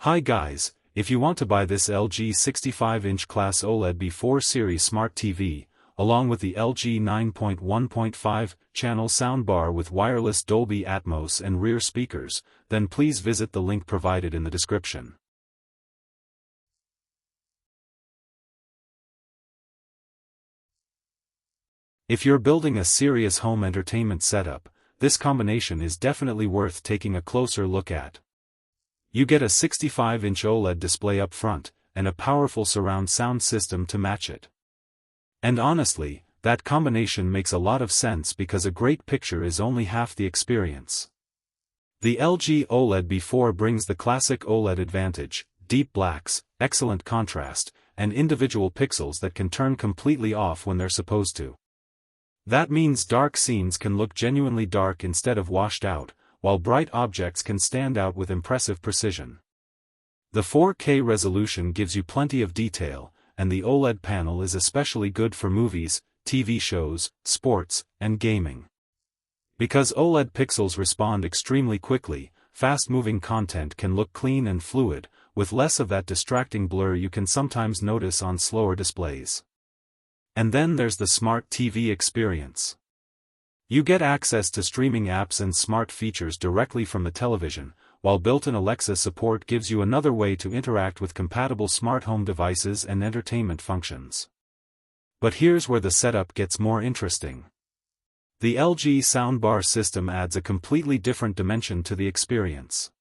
Hi guys, if you want to buy this LG 65-inch class OLED B4 series smart TV, along with the LG 9.1.5 channel soundbar with wireless Dolby Atmos and rear speakers, then please visit the link provided in the description. If you're building a serious home entertainment setup, this combination is definitely worth taking a closer look at. You get a 65-inch OLED display up front, and a powerful surround sound system to match it. And honestly, that combination makes a lot of sense because a great picture is only half the experience. The LG OLED B4 brings the classic OLED advantage: deep blacks, excellent contrast, and individual pixels that can turn completely off when they're supposed to. That means dark scenes can look genuinely dark instead of washed out, while bright objects can stand out with impressive precision. The 4K resolution gives you plenty of detail, and the OLED panel is especially good for movies, TV shows, sports, and gaming. Because OLED pixels respond extremely quickly, fast-moving content can look clean and fluid, with less of that distracting blur you can sometimes notice on slower displays. And then there's the smart TV experience. You get access to streaming apps and smart features directly from the television, while built-in Alexa support gives you another way to interact with compatible smart home devices and entertainment functions. But here's where the setup gets more interesting. The LG Soundbar system adds a completely different dimension to the experience.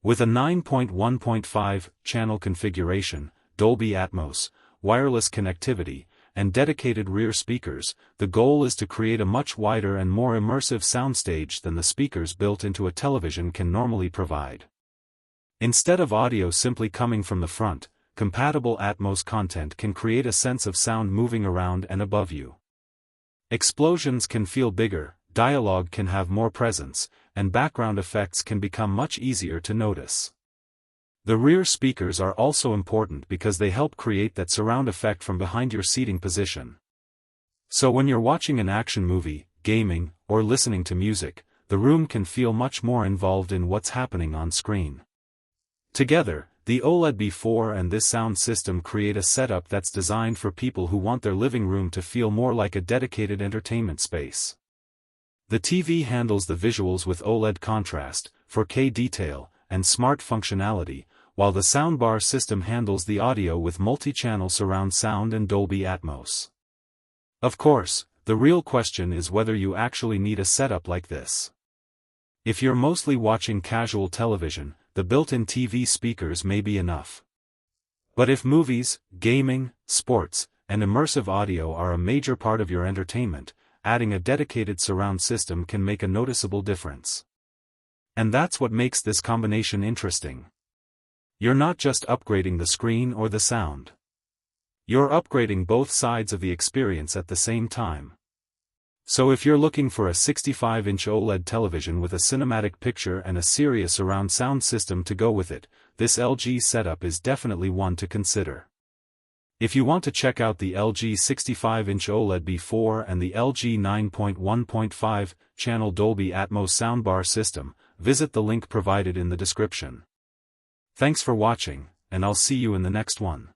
With a 9.1.5 channel configuration, Dolby Atmos, wireless connectivity, and dedicated rear speakers, the goal is to create a much wider and more immersive soundstage than the speakers built into a television can normally provide. Instead of audio simply coming from the front, compatible Atmos content can create a sense of sound moving around and above you. Explosions can feel bigger, dialogue can have more presence, and background effects can become much easier to notice. The rear speakers are also important because they help create that surround effect from behind your seating position. So when you're watching an action movie, gaming, or listening to music, the room can feel much more involved in what's happening on screen. Together, the OLED B4 and this sound system create a setup that's designed for people who want their living room to feel more like a dedicated entertainment space. The TV handles the visuals with OLED contrast, 4K detail, and smart functionality, while the soundbar system handles the audio with multi-channel surround sound and Dolby Atmos. Of course, the real question is whether you actually need a setup like this. If you're mostly watching casual television, the built-in TV speakers may be enough. But if movies, gaming, sports, and immersive audio are a major part of your entertainment, adding a dedicated surround system can make a noticeable difference. And that's what makes this combination interesting. You're not just upgrading the screen or the sound. You're upgrading both sides of the experience at the same time. So if you're looking for a 65-inch OLED television with a cinematic picture and a serious surround sound system to go with it, this LG setup is definitely one to consider. If you want to check out the LG 65-inch OLED B4 and the LG 9.1.5 channel Dolby Atmos soundbar system, visit the link provided in the description. Thanks for watching, and I'll see you in the next one.